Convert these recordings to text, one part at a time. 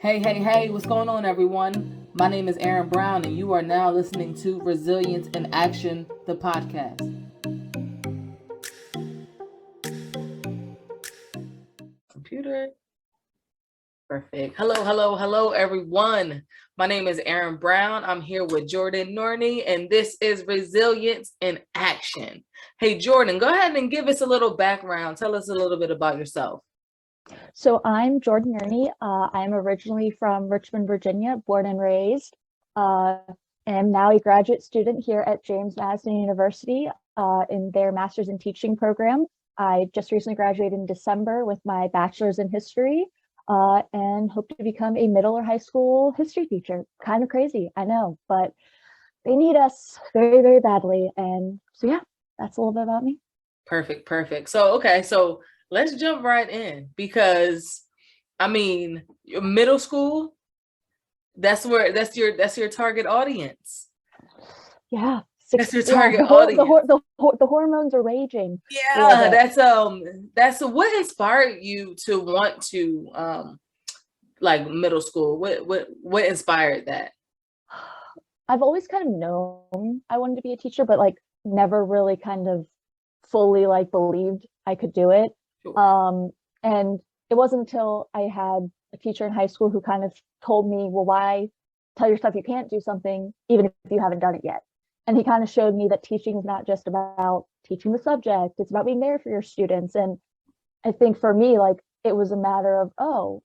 Hey, what's going on, everyone? My name is Erin Brown, and you are now listening to Resilience in Action, the podcast. Computer. Perfect. Hello, everyone. My name is Erin Brown. I'm here with Jordan Nurney, and this is Resilience in Action. Hey, Jordan, go ahead and give us a little background. Tell us a little bit about yourself. So I'm Jordan Nurney. I'm originally from Richmond, Virginia, born and raised. Am now a graduate student here at James Madison University in their Master's in Teaching program. I just recently graduated in December with my bachelor's in history and hope to become a middle or high school history teacher. Kind of crazy, I know, but they need us very, very badly. And so, yeah, that's a little bit about me. Perfect. So let's jump right in because, middle school, that's your target audience. Yeah. That's your target audience. The hormones are raging. Yeah, that's what inspired you to want to like middle school. What inspired that? I've always kind of known I wanted to be a teacher, but like never really kind of fully like believed I could do it. Sure. And it wasn't until I had a teacher in high school who kind of told me, well, why tell yourself you can't do something even if you haven't done it yet? And he kind of showed me that teaching is not just about teaching the subject, it's about being there for your students. And I think for me, like it was a matter of, oh,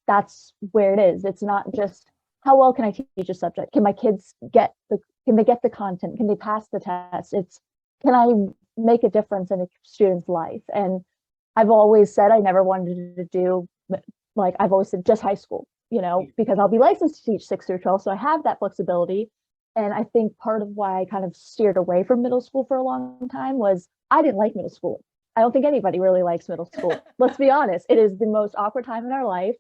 that's where it is. It's not just how well can I teach a subject? Can my kids can they get the content? Can they pass the test? It's can I make a difference in a student's life? And I've always said I never wanted to do like I've always said just high school, because I'll be licensed to teach 6 through 12. So I have that flexibility. And I think part of why I kind of steered away from middle school for a long time was I didn't like middle school. I don't think anybody really likes middle school. Let's be honest. It is the most awkward time in our life.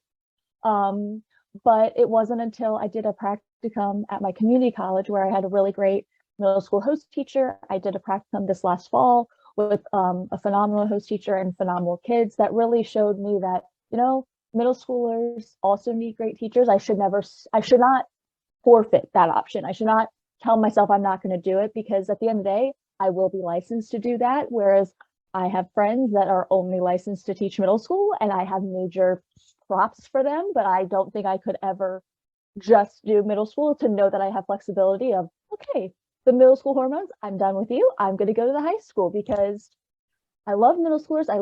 But it wasn't until I did a practicum at my community college where I had a really great middle school host teacher. I did a practicum this last fall with a phenomenal host teacher and phenomenal kids that really showed me that, middle schoolers also need great teachers. I should not forfeit that option. I should not tell myself I'm not going to do it because at the end of the day, I will be licensed to do that. Whereas I have friends that are only licensed to teach middle school and I have major props for them, but I don't think I could ever just do middle school to know that I have flexibility of, okay, the middle school hormones, I'm done with you. I'm going to go to the high school because I love middle schoolers. I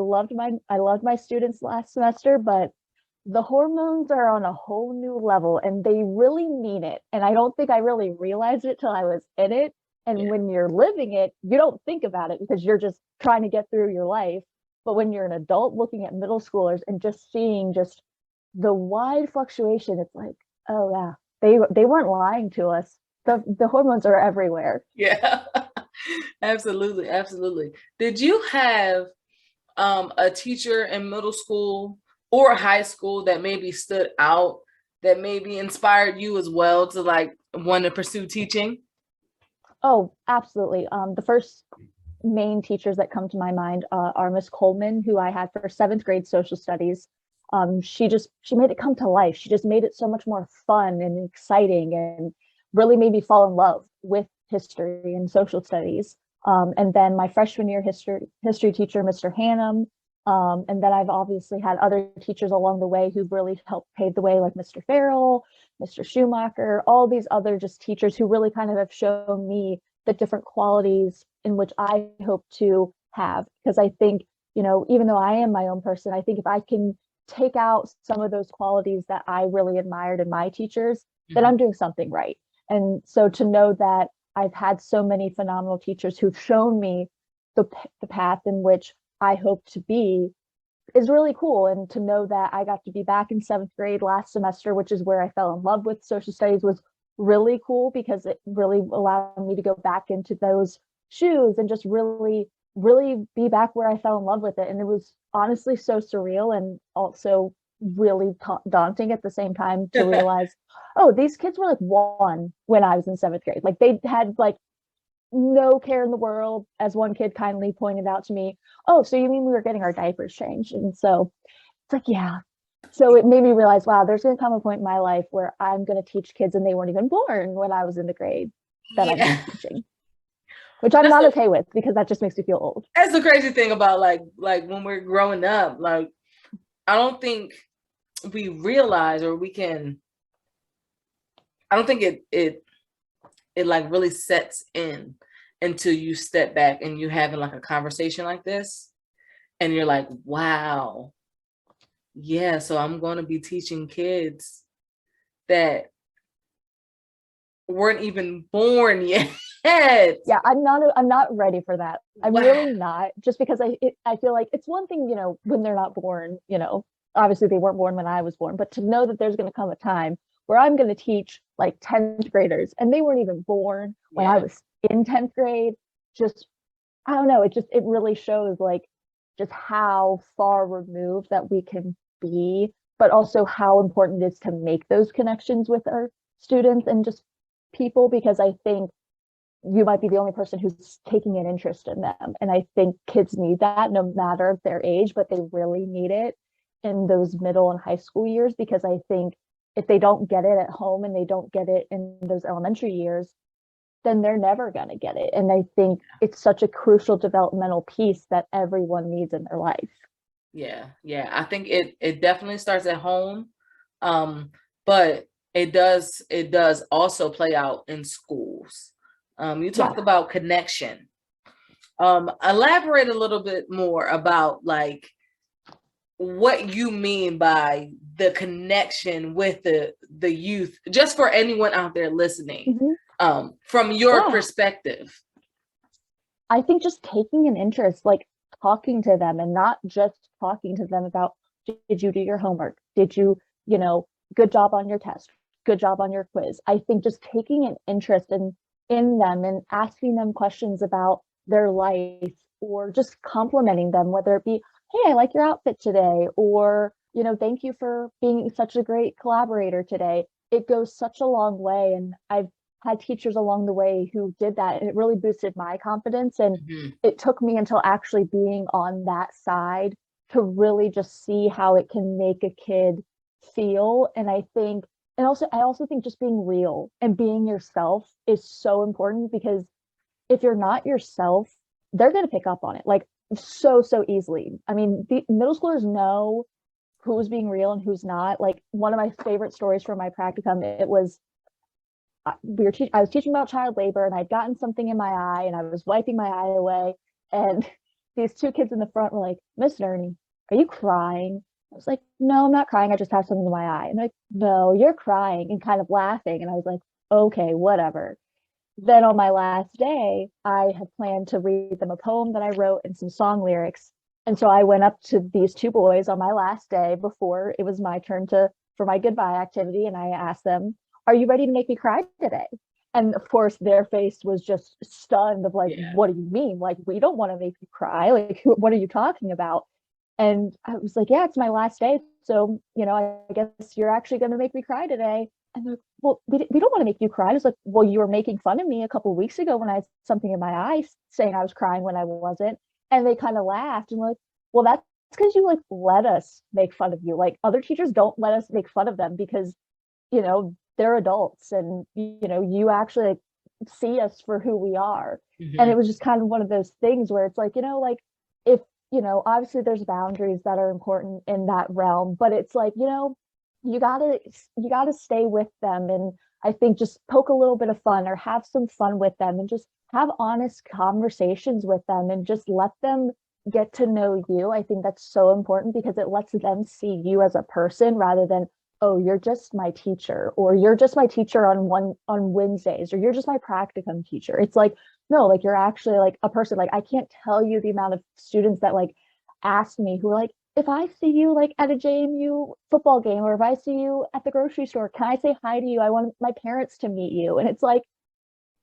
loved my students last semester, but the hormones are on a whole new level and they really mean it. And I don't think I really realized it till I was in it. And when you're living it, you don't think about it because you're just trying to get through your life. But when you're an adult looking at middle schoolers and just seeing just the wide fluctuation, it's like, oh yeah, they weren't lying to us. The hormones are everywhere. Yeah. Absolutely. Did you have a teacher in middle school or high school that maybe stood out, that maybe inspired you as well to like want to pursue teaching? Oh, absolutely. The first main teachers that come to my mind are Miss Coleman, who I had for 7th grade social studies. She made it come to life. She just made it so much more fun and exciting and really made me fall in love with history and social studies. And then my freshman year history teacher, Mr. Hannum. And then I've obviously had other teachers along the way who really helped pave the way, like Mr. Farrell, Mr. Schumacher, all these other just teachers who really kind of have shown me the different qualities in which I hope to have. Because I think, even though I am my own person, I think if I can take out some of those qualities that I really admired in my teachers, then I'm doing something right. And so to know that I've had so many phenomenal teachers who've shown me the path in which I hope to be is really cool. And to know that I got to be back in 7th grade last semester, which is where I fell in love with social studies, was really cool because it really allowed me to go back into those shoes and just really, really be back where I fell in love with it. And it was honestly so surreal and also really daunting at the same time to realize, oh, these kids were like 1 when I was in 7th grade. Like they had like no care in the world, as one kid kindly pointed out to me. Oh, so you mean we were getting our diapers changed? And so it's like, yeah, So it made me realize, wow, there's going to come a point in my life where I'm going to teach kids and they weren't even born when I was in the grade that I'm Yeah. teaching, which I'm That's not the okay with because that just makes me feel old. that's the crazy thing about like when we're growing up, like I don't think we realize or we can I don't think it like really sets in until you step back and you having like a conversation like this and you're like, wow, yeah, so I'm going to be teaching kids that weren't even born yet. Yeah, I'm not ready for that. I'm Wow. really not, just because I feel like it's one thing, when they're not born, obviously they weren't born when I was born, but to know that there's going to come a time where I'm going to teach like 10th graders and they weren't even born when I Yeah. was in 10th grade, just I don't know, it really shows like just how far removed that we can be, but also how important it is to make those connections with our students and just people, because I think you might be the only person who's taking an interest in them. And I think kids need that no matter their age, but they really need it in those middle and high school years, because I think if they don't get it at home and they don't get it in those elementary years, then they're never going to get it. And I think it's such a crucial developmental piece that everyone needs in their life. Yeah. Yeah. I think it definitely starts at home. But it does also play out in schools. You Yeah. talked about connection. Elaborate a little bit more about like what you mean by the connection with the youth, just for anyone out there listening, Mhm. from your Yeah. perspective. I think just taking an interest, like talking to them and not just talking to them about, did you do your homework? Did you, good job on your test, good job on your quiz. I think just taking an interest in them and asking them questions about their life, or just complimenting them, whether it be, hey, I like your outfit today, or, thank you for being such a great collaborator today. It goes such a long way. And I've had teachers along the way who did that, and it really boosted my confidence. And Mhm. it took me until actually being on that side to really just see how it can make a kid feel. And I also think just being real and being yourself is so important, because if you're not yourself, they're going to pick up on it like so easily. I mean, the middle schoolers know who's being real and who's not. Like, one of my favorite stories from my practicum, it was I was teaching about child labor, and I'd gotten something in my eye and I was wiping my eye away, and these two kids in the front were like, Miss Nurney, are you crying? I was like, no, I'm not crying, I just have something in my eye. And they're like, no, you're crying, and kind of laughing. And I was like, okay, whatever. Then on my last day, I had planned to read them a poem that I wrote and some song lyrics. And so I went up to these two boys on my last day before it was my turn to for my goodbye activity, and I asked them, are you ready to make me cry today? And of course, their face was just stunned of like, Yeah. what do you mean? Like, we don't want to make you cry. Like, what are you talking about? And I was like, yeah, it's my last day. So, I guess you're actually going to make me cry today. And they're like, well, we don't want to make you cry. I was like, well, you were making fun of me a couple of weeks ago when I had something in my eye saying I was crying when I wasn't. And they kind of laughed and were like, well, that's because you like let us make fun of you. Like, other teachers don't let us make fun of them because, they're adults, and, you actually like, see us for who we are. And it Mhm. was just kind of one of those things where it's like, like, if, obviously there's boundaries that are important in that realm, but it's like, you gotta you gotta stay with them. And I think just poke a little bit of fun or have some fun with them and just have honest conversations with them and just let them get to know you. I think that's so important because it lets them see you as a person rather than, oh, you're just my teacher, or you're just my teacher on Wednesdays, or you're just my practicum teacher. It's like, no, like, you're actually like a person. Like, I can't tell you the amount of students that like ask me, who are like, if I see you like at a JMU football game, or if I see you at the grocery store, can I say hi to you? I want my parents to meet you. And it's like,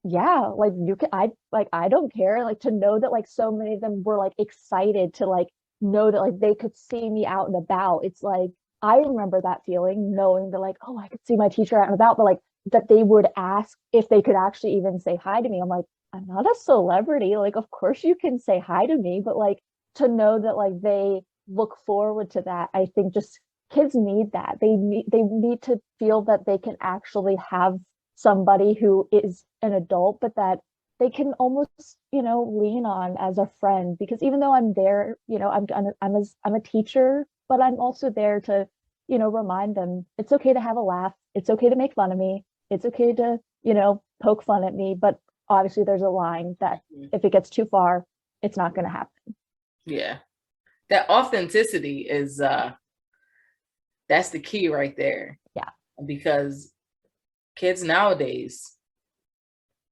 yeah, like, you can, I don't care. Like, to know that like so many of them were like excited to like know that like they could see me out and about. It's like, I remember that feeling, knowing that like, oh, I could see my teacher out and about, but like that they would ask if they could actually even say hi to me. I'm like, I'm not a celebrity. Like, of course you can say hi to me, but like, to know that like they look forward to that, I think just kids need that. They need to feel that they can actually have somebody who is an adult, but that they can almost, lean on as a friend. Because even though I'm there, I'm a teacher, but I'm also there to, remind them it's okay to have a laugh. It's okay to make fun of me. It's okay to, poke fun at me. But obviously there's a line that if it gets too far, it's not going to happen. Yeah. That authenticity is that's the key right there. Yeah. Because kids nowadays,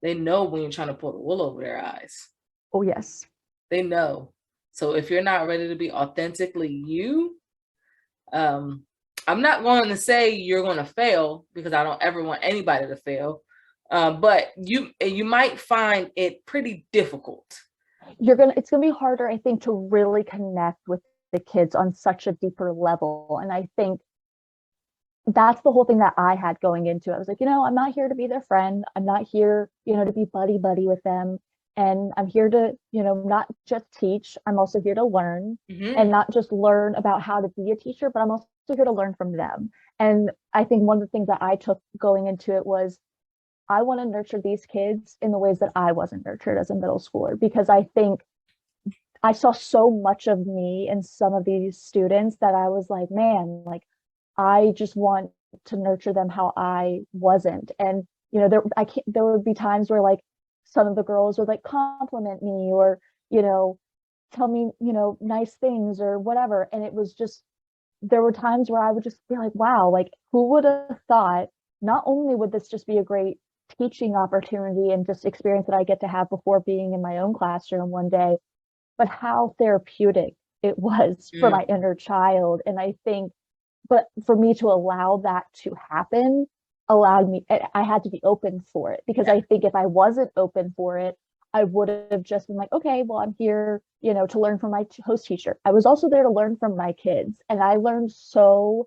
they know when you're trying to pull the wool over their eyes. Oh, yes. They know. So if you're not ready to be authentically you, I'm not going to say you're going to fail, because I don't ever want anybody to fail. But you might find it pretty difficult. It's gonna be harder, I think, to really connect with the kids on such a deeper level. And I think that's the whole thing that I had going into it. I was like, I'm not here to be their friend. I'm not here, to be buddy with them. And I'm here to, not just teach. I'm also here to learn, and not just learn about how to be a teacher, but I'm also here to learn from them. And I think one of the things that I took going into it was, I want to nurture these kids in the ways that I wasn't nurtured as a middle schooler, because I think I saw so much of me in some of these students that I was like, man, like, I just want to nurture them how I wasn't. And, there would be times where like some of the girls would like compliment me or, tell me, nice things or whatever. And it was just, there were times where I would just be like, wow, like, who would have thought not only would this just be a great teaching opportunity and just experience that I get to have before being in my own classroom one day, but how therapeutic it was for my inner child. And I think, but for me to allow that to happen allowed me, I had to be open for it, because I think if I wasn't open for it, I would have just been like, okay, well, I'm here, to learn from my host teacher. I was also there to learn from my kids, and I learned so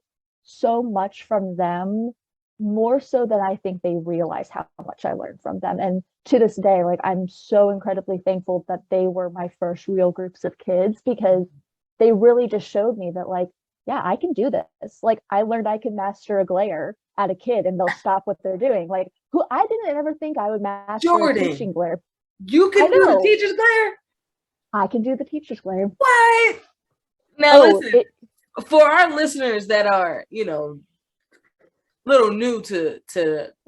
much from them, more so than I think they realize how much I learned from them. And to this day, like, I'm so incredibly thankful that they were my first real groups of kids, because they really just showed me that, like, yeah, I can do this. Like, I learned I could master a glare at a kid and they'll stop what they're doing. Like, who I didn't ever think I would master Jordan, a teaching glare. You can do the teacher's glare? I can do the teacher's glare. What? Now listen, for our listeners that are, little new to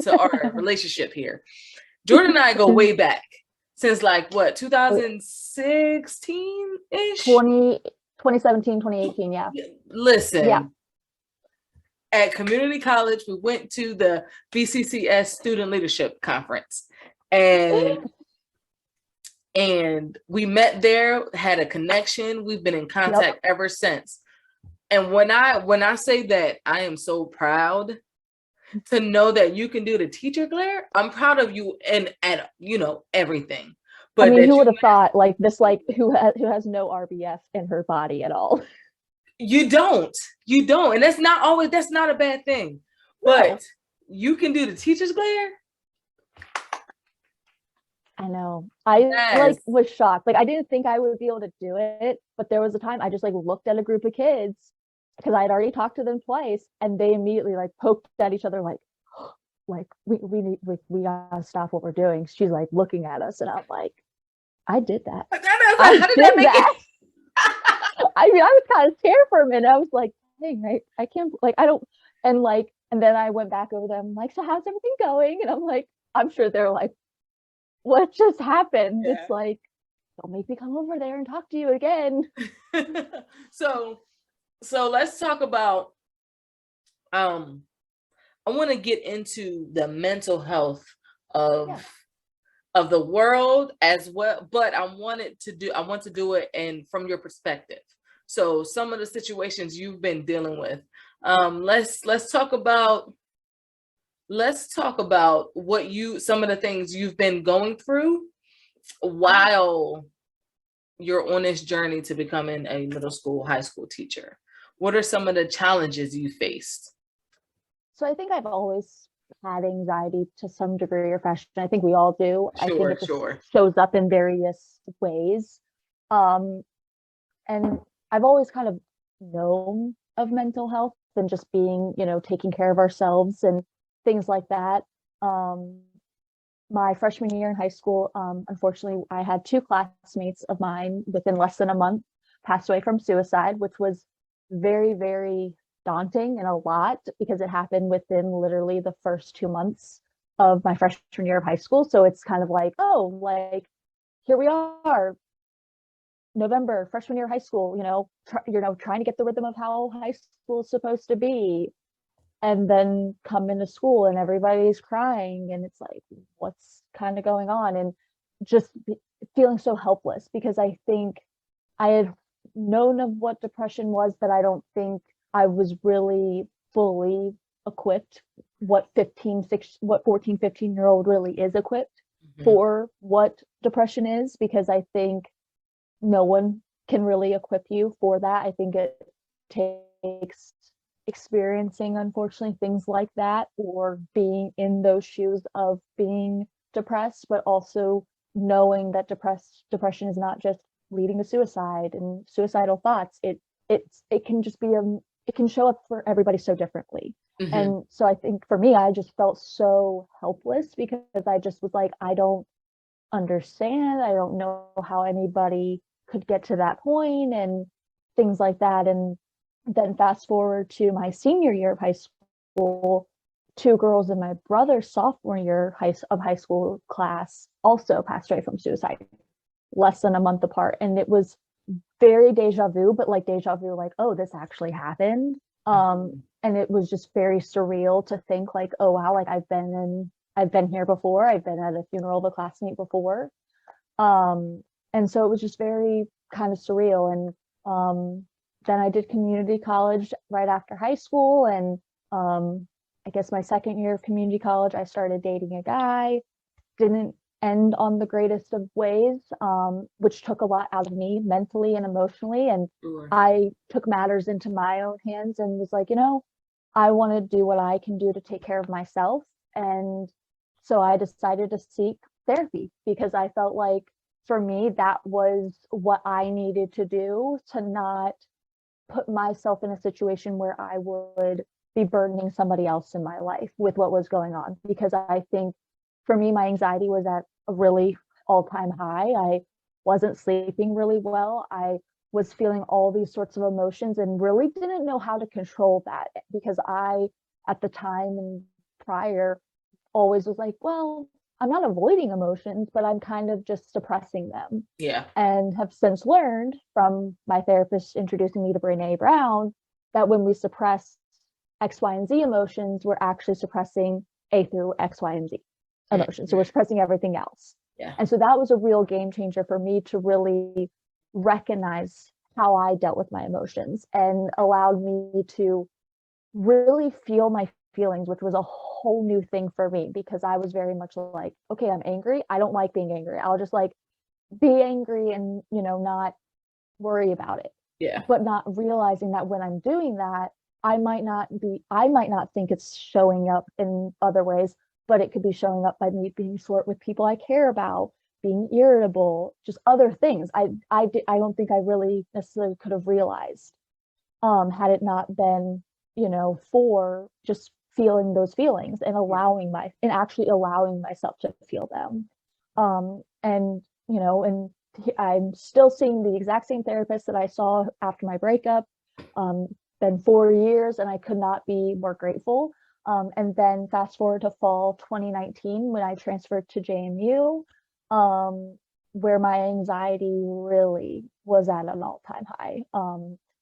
our relationship here, Jordan and I go way back, since like what, 2016-ish? 2017, 2018, yeah. Listen, yeah. At community college, we went to the BCCS Student Leadership Conference, and we met there, had a connection. We've been in contact ever since. And when I say that I am so proud to know that you can do the teacher glare, I'm proud of you and everything. But I mean, who would have thought, like, this, like, who has no RBF in her body at all? You don't, and that's not a bad thing. No. But you can do the teacher's glare. I know. I was shocked. Like, I didn't think I would be able to do it, but there was a time I just like looked at a group of kids, because I had already talked to them twice, and they immediately like poked at each other, like we gotta stop what we're doing. She's like looking at us, and I'm like, I did that. How did that make it? I mean, I was kind of scared for a minute. I was like, dang, I can't, like, I don't, and then I went back over them, like, so how's everything going? And I'm like, I'm sure they're like, what just happened? Yeah. It's like, don't make me come over there and talk to you again. So let's talk about, I want to get into the mental health of the world as well, but I want to do it and from your perspective. So some of the situations you've been dealing with, let's talk about some of the things you've been going through while you're on this journey to becoming a middle school, high school teacher. What are some of the challenges you faced? So I think I've always had anxiety to some degree or fashion. I think we all do. I think it just shows up in various ways. And I've always kind of known of mental health and just being, taking care of ourselves and things like that. My freshman year in high school, unfortunately, I had two classmates of mine within less than a month passed away from suicide, which was very, very daunting and a lot because it happened within literally the first 2 months of my freshman year of high school. So it's kind of like, oh, like here we are, November, freshman year of high school, trying to get the rhythm of how high school is supposed to be. And then come into school and everybody's crying and it's like, what's kind of going on? And just feeling so helpless because I think I had known of what depression was, but I don't think I was really fully equipped what 14, 15-year-old really is equipped for what depression is, because I think no one can really equip you for that. I think it takes experiencing, unfortunately, things like that or being in those shoes of being depressed, but also knowing that depression is not just leading to suicide and suicidal thoughts. It can just be it can show up for everybody so differently. And so I think for me, I just felt so helpless because I just was like, I don't understand. I don't know how anybody could get to that point and things like that. And then fast forward to my senior year of high school, two girls in my brother's sophomore year of high school class also passed away from suicide, less than a month apart. And it was very deja vu, but like deja vu, like, oh, this actually happened. And it was just very surreal to think like, oh wow, like I've been here before. I've been at a funeral of a classmate before. And so it was just very kind of surreal. And then I did community college right after high school. And I guess my second year of community college, I started dating a guy. Didn't end on the greatest of ways, which took a lot out of me mentally and emotionally. And I took matters into my own hands and was like, I want to do what I can do to take care of myself. And so I decided to seek therapy because I felt like for me, that was what I needed to do to not put myself in a situation where I would be burdening somebody else in my life with what was going on. Because I think for me, my anxiety was at a really all-time high. I wasn't sleeping really well. I was feeling all these sorts of emotions and really didn't know how to control that because I, at the time and prior, always was like, well, I'm not avoiding emotions, but I'm kind of just suppressing them. Yeah. And have since learned from my therapist introducing me to Brené Brown that when we suppress X, Y, and Z emotions, we're actually suppressing A through X, Y, and Z emotions. So we're suppressing everything else. Yeah. And so that was a real game changer for me to really recognize how I dealt with my emotions and allowed me to really feel my feelings, which was a whole new thing for me because I was very much like, okay, I'm angry. I don't like being angry. I'll just like be angry and, not worry about it. Yeah. But not realizing that when I'm doing that, I might not think it's showing up in other ways, but it could be showing up by me being short with people I care about, being irritable, just other things. I don't think I really necessarily could have realized had it not been, for just feeling those feelings and actually allowing myself to feel them. And I'm still seeing the exact same therapist that I saw after my breakup. Been 4 years and I could not be more grateful. And then fast forward to fall 2019 when I transferred to JMU, where my anxiety really was at an all-time high.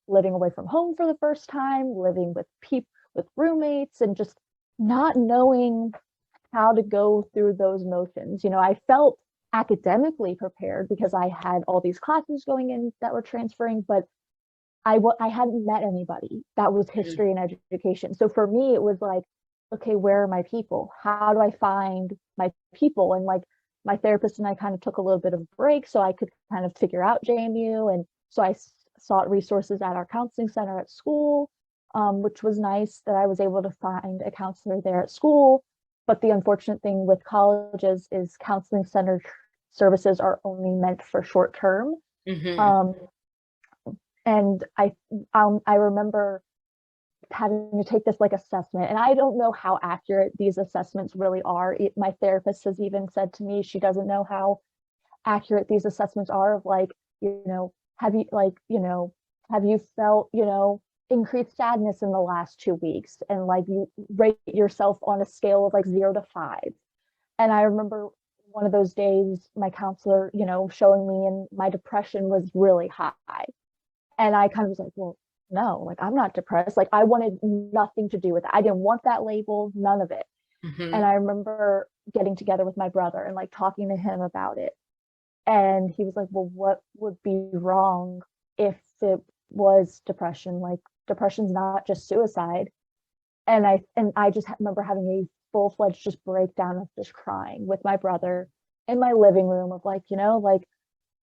Living away from home for the first time, living with roommates, and just not knowing how to go through those motions. I felt academically prepared because I had all these classes going in that were transferring, but I hadn't met anybody that was history and education. So for me, it was like, okay, where are my people? How do I find my people? And like my therapist and I kind of took a little bit of a break so I could kind of figure out JMU. And so I sought resources at our counseling center at school, which was nice that I was able to find a counselor there at school. But the unfortunate thing with colleges is counseling center services are only meant for short term. And I remember having to take this like assessment. And I don't know how accurate these assessments really are. My therapist has even said to me, she doesn't know how accurate these assessments are of like, have you felt, increased sadness in the last 2 weeks? And like you rate yourself on a scale of like 0 to 5. And I remember one of those days, my counselor, showing me, and my depression was really high. And I kind of was like, well, no, like I'm not depressed. Like I wanted nothing to do with it. I didn't want that label, none of it. Mm-hmm. And I remember getting together with my brother and like talking to him about it. And he was like, well, what would be wrong if it was depression? Like depression's not just suicide. And I just remember having a full-fledged just breakdown of just crying with my brother in my living room of like,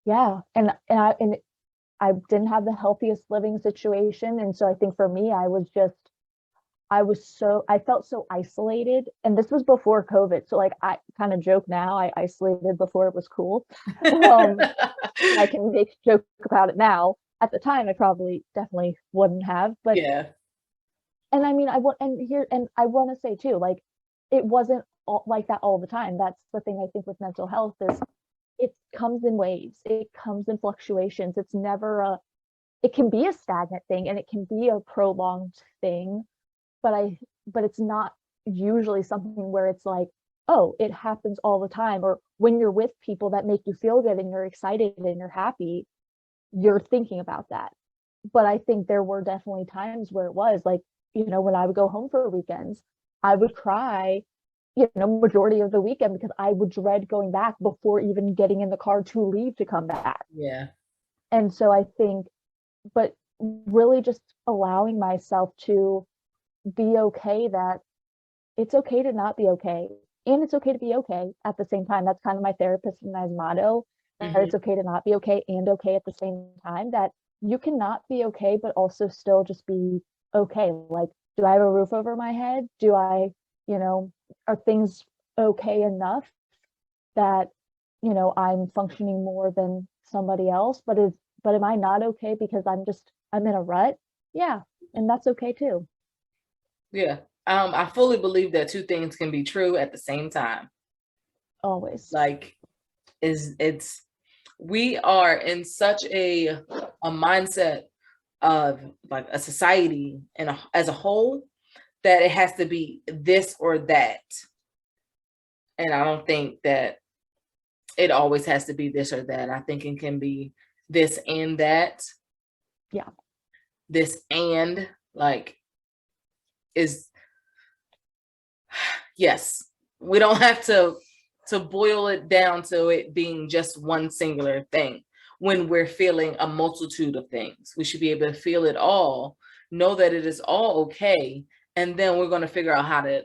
yeah. And I didn't have the healthiest living situation. And so I think for me, I felt so isolated. And this was before COVID. So like I kind of joke now, I isolated before it was cool. I can make joke about it now. At the time, I probably definitely wouldn't have. But yeah. And I mean, I want to say too, like it wasn't like that all the time. That's the thing I think with mental health is it comes in waves. It comes in fluctuations. It's never it can be a stagnant thing and it can be a prolonged thing, but it's not usually something where it's like, oh, it happens all the time. Or when you're with people that make you feel good and you're excited and you're happy, you're thinking about that. But I think there were definitely times where it was like, when I would go home for weekends, I would cry, majority of the weekend because I would dread going back before even getting in the car to leave to come back. Yeah. And so I think, but really just allowing myself to be okay that it's okay to not be okay. And it's okay to be okay at the same time. That's kind of my therapist and my motto, that it's okay to not be okay and okay at the same time, that you cannot be okay, but also still just be okay. Like, do I have a roof over my head? Do I, are things okay enough that, I'm functioning more than somebody else? But am I not okay because I'm in a rut? Yeah. And that's okay too. Yeah. I fully believe that two things can be true at the same time. Always. Like, we are in such a mindset of like a society and as a whole that it has to be this or that. And I don't think that it always has to be this or that. I think it can be this and that. Yeah. This and like is, yes, we don't have to boil it down to it being just one singular thing. When we're feeling a multitude of things, we should be able to feel it all, know that it is all okay, and then we're going to figure out how to,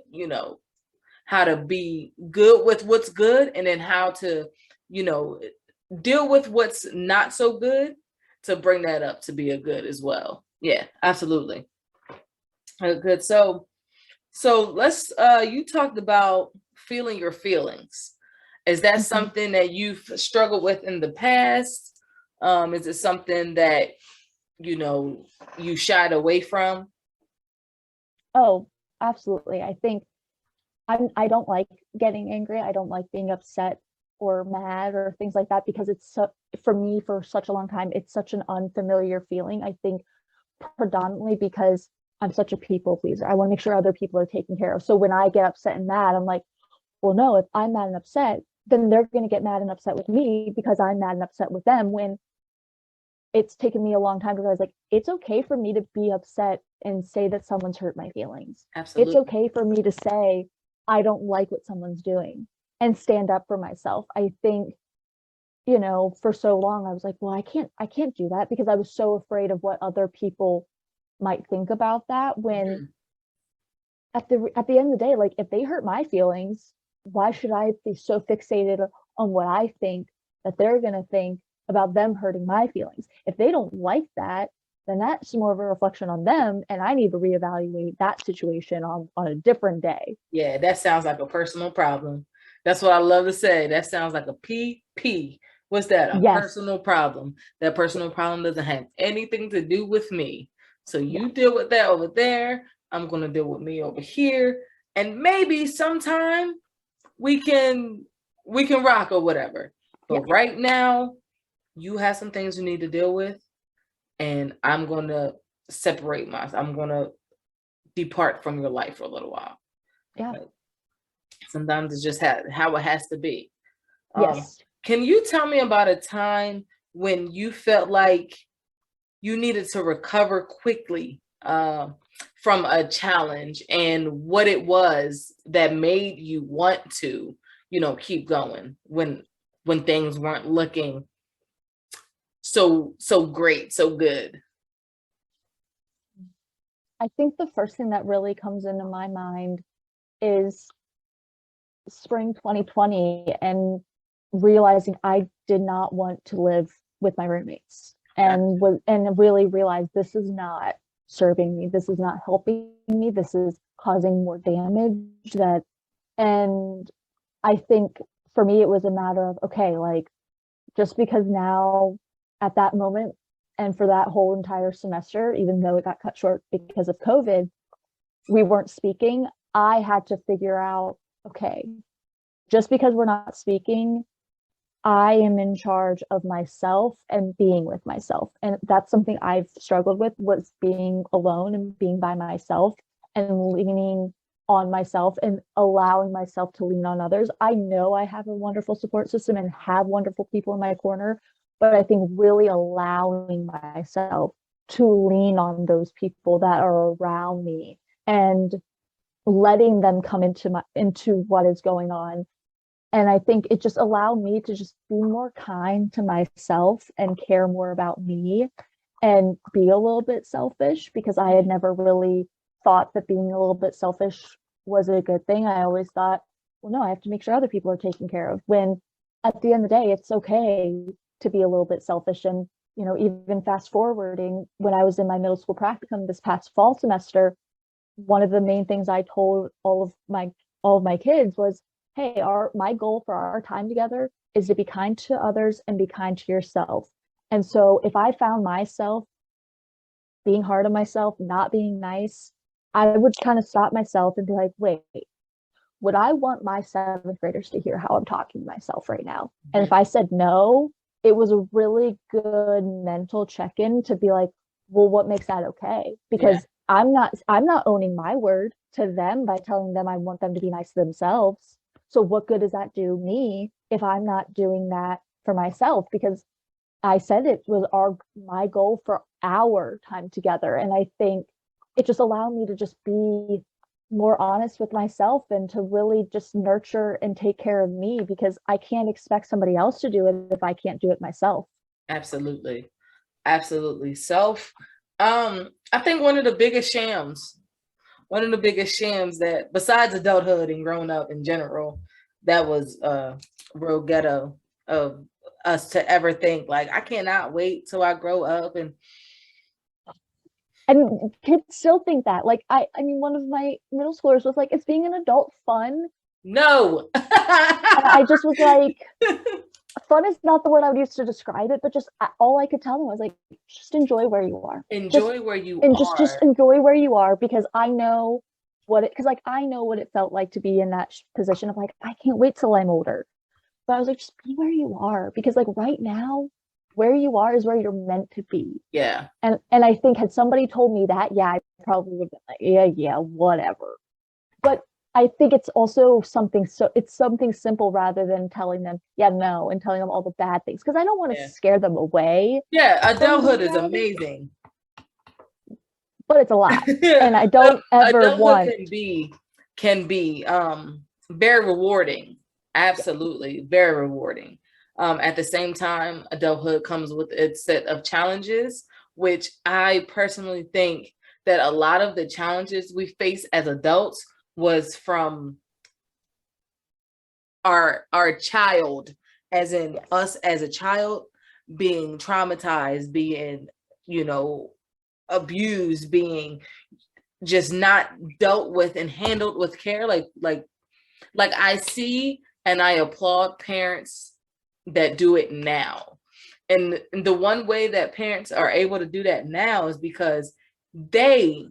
how to be good with what's good, and then how to, deal with what's not so good to bring that up to be a good as well. Yeah, absolutely. Good. So let's you talked about feeling your feelings. Is that something that you've struggled with in the past? Is it something that you shied away from? Oh, absolutely. I think I don't like getting angry. I don't like being upset or mad or things like that because for me for such a long time, it's such an unfamiliar feeling. I think predominantly because I'm such a people pleaser. I want to make sure other people are taken care of. So when I get upset and mad, I'm like, well, no, if I'm mad and upset, then they're going to get mad and upset with me because I'm mad and upset with them, when it's taken me a long time to realize like it's okay for me to be upset and say that someone's hurt my feelings. Absolutely. It's okay for me to say I don't like what someone's doing and stand up for myself. I think, for so long I was like, well, I can't do that because I was so afraid of what other people might think about that, when at the end of the day, like if they hurt my feelings, why should I be so fixated on what I think that they're going to think about them hurting my feelings? If they don't like that, then that's more of a reflection on them, and I need to reevaluate that situation on a different day. Yeah, that sounds like a personal problem. That's what I love to say. That sounds like a PP. What's that? A Yes. personal problem. That personal problem doesn't have anything to do with me. So you deal with that over there. I'm going to deal with me over here. And maybe sometime we can rock or whatever. But right now, you have some things you need to deal with. And I'm going to separate myself. I'm going to depart from your life for a little while. Yeah. But sometimes it's just how it has to be. Yes. Can you tell me about a time when you felt like you needed to recover quickly from a challenge, and what it was that made you want to, keep going when things weren't looking so great, so good? I think the first thing that really comes into my mind is spring 2020 and realizing I did not want to live with my roommates, and really realized this is not serving me. This is not helping me. This is causing more damage. And I think for me, it was a matter of, okay, like, just because now at that moment and for that whole entire semester, even though it got cut short because of COVID, we weren't speaking, I had to figure out, okay, just because we're not speaking, I am in charge of myself and being with myself. And that's something I've struggled with, was being alone and being by myself and leaning on myself and allowing myself to lean on others. I know I have a wonderful support system and have wonderful people in my corner, but I think really allowing myself to lean on those people that are around me and letting them come into what is going on. And I think it just allowed me to just be more kind to myself and care more about me and be a little bit selfish, because I had never really thought that being a little bit selfish was a good thing. I always thought, well, no, I have to make sure other people are taken care of, when at the end of the day, it's okay to be a little bit selfish. And, even fast forwarding, when I was in my middle school practicum this past fall semester, one of the main things I told all of my kids was, hey, my goal for our time together is to be kind to others and be kind to yourself. And so if I found myself being hard on myself, not being nice, I would kind of stop myself and be like, wait, would I want my 7th graders to hear how I'm talking to myself right now? And if I said no, it was a really good mental check-in to be like, well, what makes that okay? Because I'm not owning my word to them by telling them I want them to be nice to themselves. So what good does that do me if I'm not doing that for myself? Because I said it was my goal for our time together. And I think it just allowed me to just be more honest with myself and to really just nurture and take care of me, because I can't expect somebody else to do it if I can't do it myself. Absolutely. Absolutely. I think one of the biggest shams that, besides adulthood and growing up in general, that was real ghetto of us to ever think like, I cannot wait till I grow up. And kids still think that. Like, I mean, one of my middle schoolers was like, is being an adult fun? No. I just was like, fun is not the word I would use to describe it, but just all I could tell them was like, just enjoy where you are. Enjoy where you are. Just enjoy where you are, because I know what it felt like to be in that position of like, I can't wait till I'm older. But I was like, just be where you are, because like right now, where you are is where you're meant to be. Yeah. And I think had somebody told me that, I probably would have been like, yeah, whatever. But I think it's also something simple rather than telling them, no, and telling them all the bad things, because I don't want to scare them away. Yeah, adulthood is amazing. But it's a lot. And I don't ever adulthood can be very rewarding. Absolutely, very rewarding. At the same time, adulthood comes with its set of challenges, which I personally think that a lot of the challenges we face as adults was from our child, as in us as a child being traumatized, being, abused, being just not dealt with and handled with care. Like I see and I applaud parents that do it now. And the one way that parents are able to do that now is because they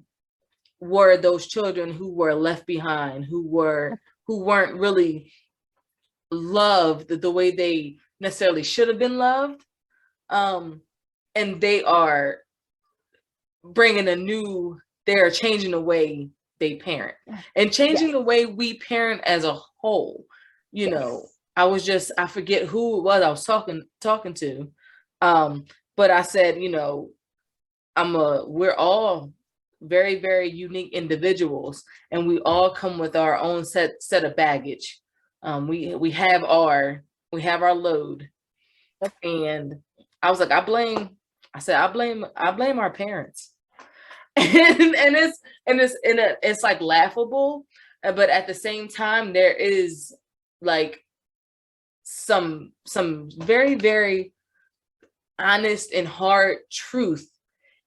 were those children who were left behind, who weren't really loved the way they necessarily should have been loved. And they are they're changing the way they parent and changing the way we parent as a whole. You know, I forget who it was I was talking to. But I said, you know, we're all very, very unique individuals, and we all come with our own set of baggage. We have our load. And I was like, I blame our parents. and it's like laughable, but at the same time there is like some very, very honest and hard truth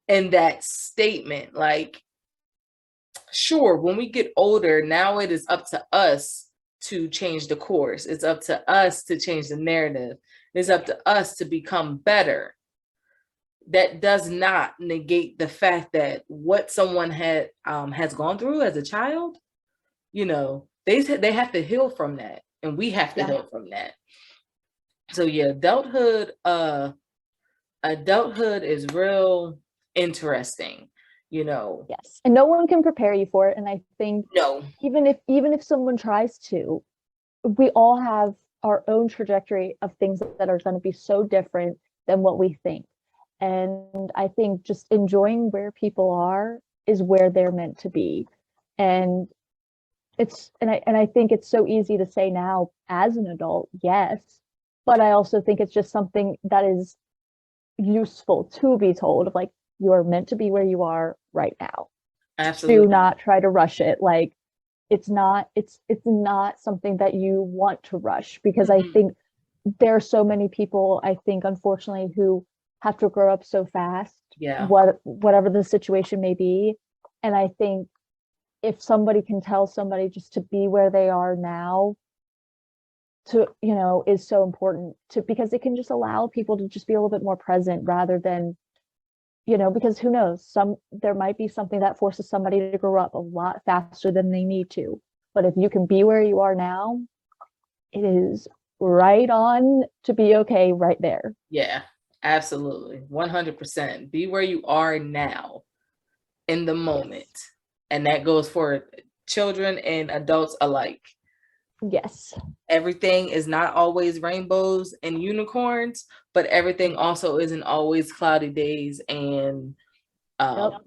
in that statement. Like, sure, when we get older, now it is up to us to change the course. It's up to us to change the narrative. It's up to us to become better. That does not negate the fact that what someone has gone through as a child, you know, they have to heal from that, and we have to heal from that. So yeah, adulthood is real interesting, you know. Yes, and no one can prepare you for it. And I think No, even if someone tries to, we all have our own trajectory of things that are going to be so different than what we think. And I think just enjoying where people are is where they're meant to be. And I think it's so easy to say now as an adult, yes, but I also think it's just something that is useful to be told, of like, you are meant to be where you are right now. absolutely. Do not try to rush it. Like, it's not something that you want to rush, because I think there are so many people, I think, unfortunately, who have to grow up so fast, whatever the situation may be. And I think if somebody can tell somebody just to be where they are now, to, you know, is so important, to, because it can just allow people to just be a little bit more present, rather than, you know, because who knows, there might be something that forces somebody to grow up a lot faster than they need to. But if you can be where you are now, it is right on to be okay right there. Yeah, absolutely. 100%. Be where you are now, in the moment. And that goes for children and adults alike. Yes. Everything is not always rainbows and unicorns, but everything also isn't always cloudy days and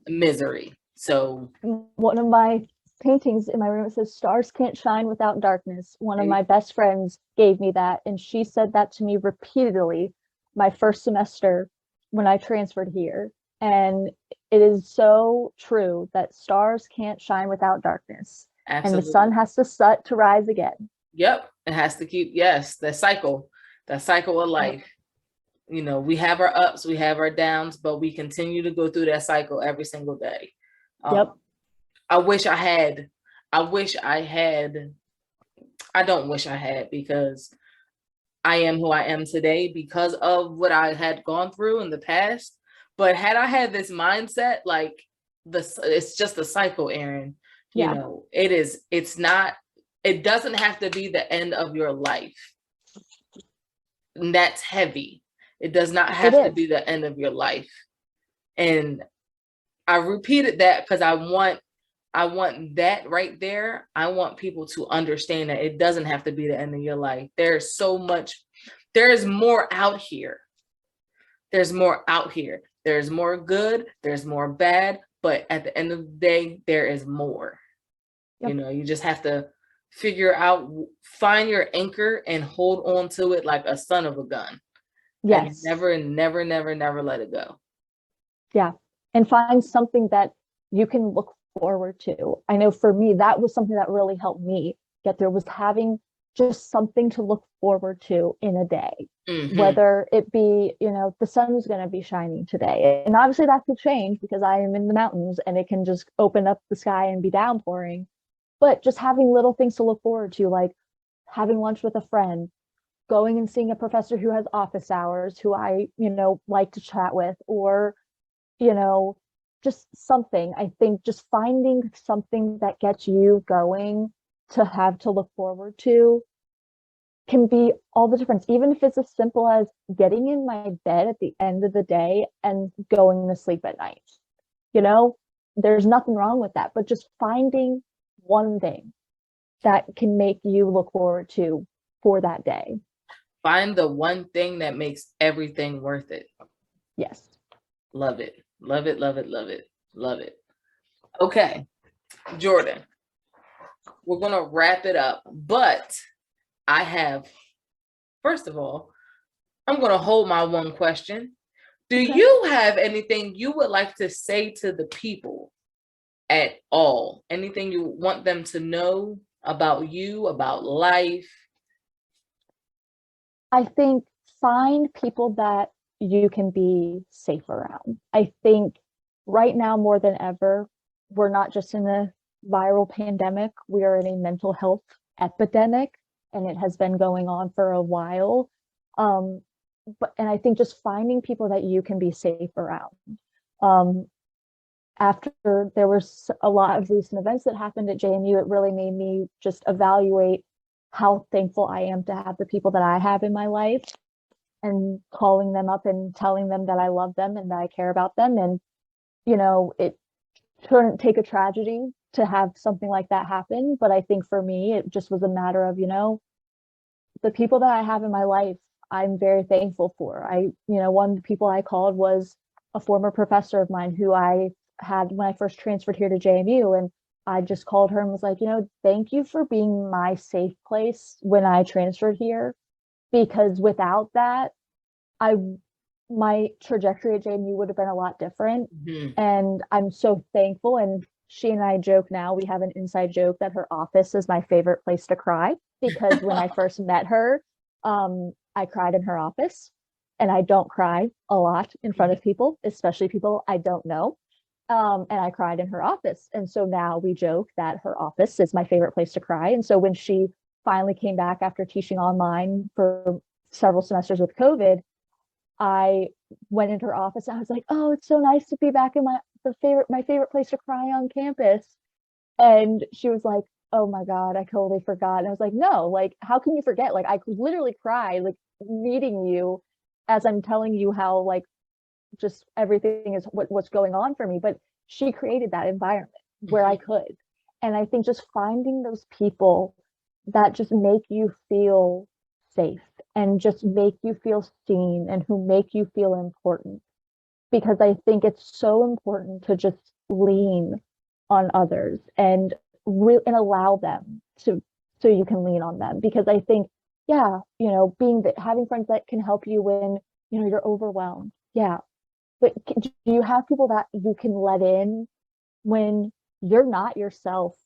misery. So one of my paintings in my room, it says, "Stars can't shine without darkness." One of my best friends gave me that, and she said that to me repeatedly my first semester when I transferred here. And it is so true that stars can't shine without darkness. Absolutely. And the sun has to set to rise again. Yep. It has to keep, yes, that cycle of life. You know, we have our ups, we have our downs, but we continue to go through that cycle every single day. Yep. I don't wish I had, because I am who I am today because of what I had gone through in the past. But had I had this mindset, like, it's just a cycle, Erin. You know, it doesn't have to be the end of your life. And that's heavy. It does not have to be the end of your life. And I repeated that because I want that right there. I want people to understand that it doesn't have to be the end of your life. There's so much, there's more out here. There's more out here. There's more good, there's more bad, but at the end of the day, there is more. Yep. You know, you just have to find your anchor and hold on to it like a son of a gun. Yes. And never let it go. Yeah. And find something that you can look forward to. I know for me, that was something that really helped me get through, was having just something to look forward to in a day. Mm-hmm. Whether it be, you know, the sun's going to be shining today. And obviously that could change because I am in the mountains and it can just open up the sky and be downpouring. But just having little things to look forward to, like having lunch with a friend, going and seeing a professor who has office hours, who I, you know, like to chat with, or, you know, just something. I think just finding something that gets you going to have to look forward to can be all the difference, even if it's as simple as getting in my bed at the end of the day and going to sleep at night. You know, there's nothing wrong with that, but just finding one thing that can make you look forward to for that day. Find the one thing that makes everything worth it. Yes. Love it. Love it. Love it. Love it. Love it. Okay, Jordan, we're going to wrap it up, but I have, first of all, I'm going to hold my one question. Do you have anything you would like to say to the people at all? Anything you want them to know about you, about life? I think find people that you can be safe around. I think right now more than ever, we're not just in a viral pandemic, we are in a mental health epidemic, and it has been going on for a while. And I think just finding people that you can be safe around. After there was a lot of recent events that happened at JMU, it really made me just evaluate how thankful I am to have the people that I have in my life, and calling them up and telling them that I love them and that I care about them. And, you know, it shouldn't take a tragedy to have something like that happen. But I think for me, it just was a matter of, you know, the people that I have in my life, I'm very thankful for. One of the people I called was a former professor of mine who I had when I first transferred here to JMU. And I just called her and was like, you know, thank you for being my safe place when I transferred here. Because without that, my trajectory at JMU would have been a lot different. Mm-hmm. And I'm so thankful. And she and I joke now, we have an inside joke that her office is my favorite place to cry, because when I first met her, I cried in her office. And I don't cry a lot in front of people, especially people I don't know. And I cried in her office. And so now we joke that her office is my favorite place to cry. And so when she finally came back after teaching online for several semesters with COVID, I went into her office and I was like, oh, it's so nice to be back in my favorite place to cry on campus. And she was like, oh my God, I totally forgot. And I was like, no, like, how can you forget? Like, I could literally cry, like, meeting you as I'm telling you how, like, just everything is what's going on for me. But she created that environment where I could. And I think just finding those people that just make you feel safe and just make you feel seen and who make you feel important. Because I think it's so important to just lean on others and allow them to, so you can lean on them. Because I think, yeah, you know, having friends that can help you when, you know, you're overwhelmed. Yeah. But do you have people that you can let in when you're not yourself,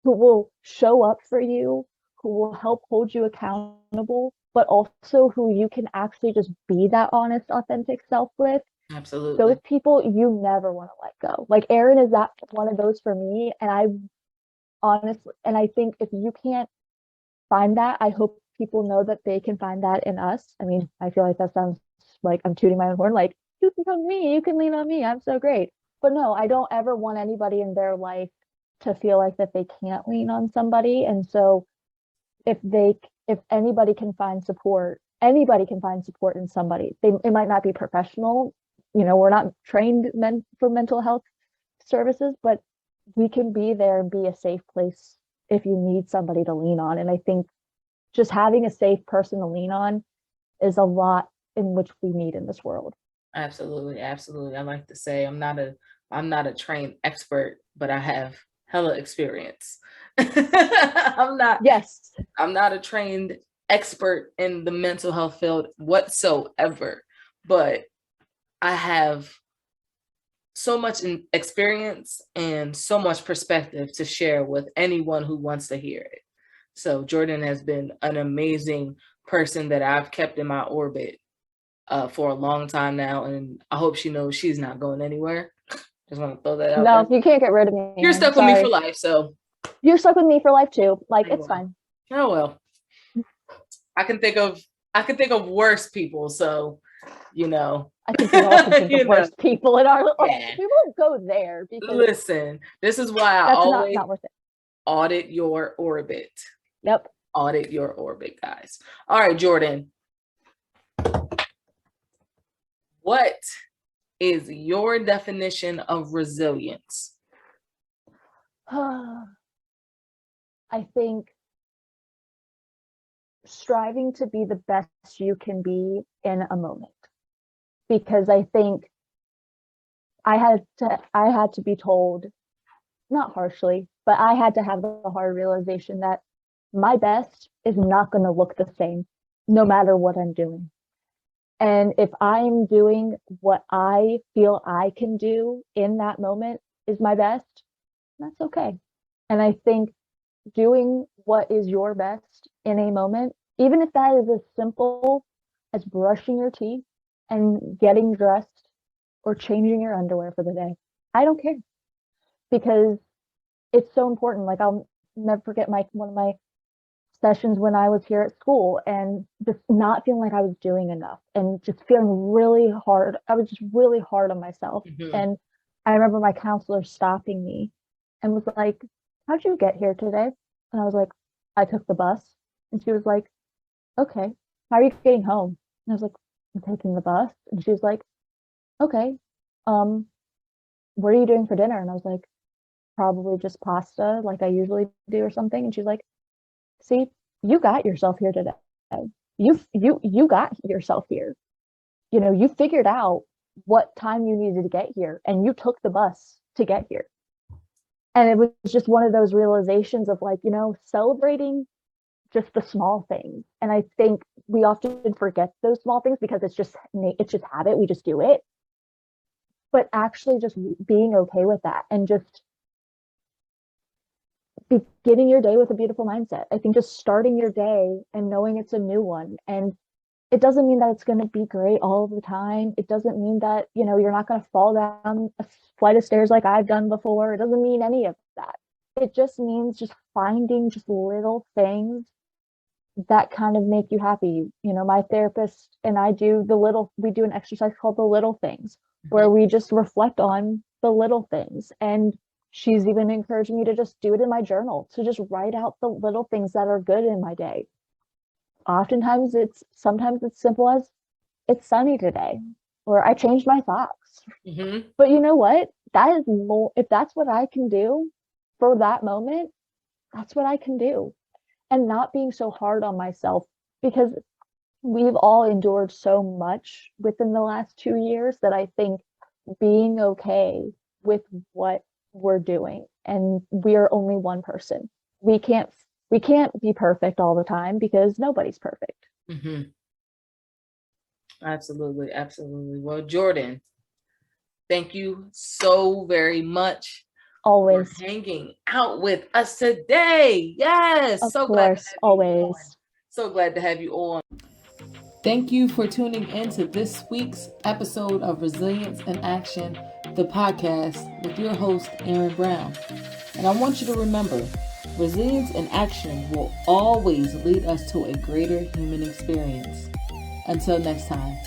who will show up for you, who will help hold you accountable, but also who you can actually just be that honest, authentic self with? Absolutely. Those people you never want to let go. Like Erin is that one of those for me. And I think if you can't find that, I hope people know that they can find that in us. I mean, I feel like that sounds like I'm tooting my own horn, like, you can come to me, you can lean on me, I'm so great. But no, I don't ever want anybody in their life to feel like that they can't lean on somebody. And so if anybody can find support, anybody can find support in somebody. It might not be professional, you know, we're not trained for mental health services, but we can be there and be a safe place if you need somebody to lean on. And I think just having a safe person to lean on is a lot in which we need in this world. Absolutely, absolutely. I like to say I'm not a trained expert, but I have hella experience. I'm not a trained expert in the mental health field whatsoever, but I have so much experience and so much perspective to share with anyone who wants to hear it. So Jordan has been an amazing person that I've kept in my orbit for a long time now, and I hope she knows she's not going anywhere. Just want to throw that out. No, you can't get rid of me. You're stuck with me for life, so you're stuck with me for life too. Like, it's fine. Oh well. I can think of worse people, so you know. I think we all can think You of know, worst people in our life. yeah. We won't go there because Listen, this is why I that's always not worth it. audit your orbit. Yep. Audit your orbit, guys. All right, Jordan. What is your definition of resilience? I think striving to be the best you can be in a moment. Because I think I had to be told, not harshly, but I had to have the hard realization that my best is not going to look the same no matter what I'm doing. And if I'm doing what I feel I can do in that moment is my best, that's okay. And I think doing what is your best in a moment, even if that is as simple as brushing your teeth and getting dressed or changing your underwear for the day, I don't care, because it's so important. Like, I'll never forget one of my sessions when I was here at school and just not feeling like I was doing enough and just feeling really hard. I was just really hard on myself. Mhm. And I remember my counselor stopping me and was like, "How'd you get here today?" And I was like, "I took the bus." And she was like, "Okay, how are you getting home?" And I was like, "I'm taking the bus." And she was like, "Okay, um, what are you doing for dinner?" And I was like, "Probably just pasta like I usually do or something." And she's like, "See, you got yourself here today. You got yourself here. You know, you figured out what time you needed to get here and you took the bus to get here." And it was just one of those realizations of, like, celebrating just the small things. And I think we often forget those small things because it's just habit. We just do it. But actually just being okay with that and just beginning your day with a beautiful mindset. I think just starting your day and knowing it's a new one. And it doesn't mean that it's going to be great all the time. It doesn't mean that, you're not going to fall down a flight of stairs like I've done before. It doesn't mean any of that. It just means just finding just little things that kind of make you happy. My therapist and I we do an exercise called the little things, where we just reflect on the little things. And she's even encouraged me to just do it in my journal, to just write out the little things that are good in my day. Sometimes it's simple as, it's sunny today, or I changed my socks. Mm-hmm. But you know what? That is more, if that's what I can do for that moment, that's what I can do. And not being so hard on myself, because we've all endured so much within the last 2 years that I think being okay with what we're doing, and we are only one person. We can't be perfect all the time because nobody's perfect. Mm-hmm. Absolutely. Absolutely. Well, Jordan, thank you so very much Always. for hanging out with us today. Yes. Of so course, glad to have always. you on. So glad to have you on. Thank you for tuning in to this week's episode of Resilience in Action, the podcast with your host, Erin Brown. And I want you to remember, resilience in action will always lead us to a greater human experience. Until next time.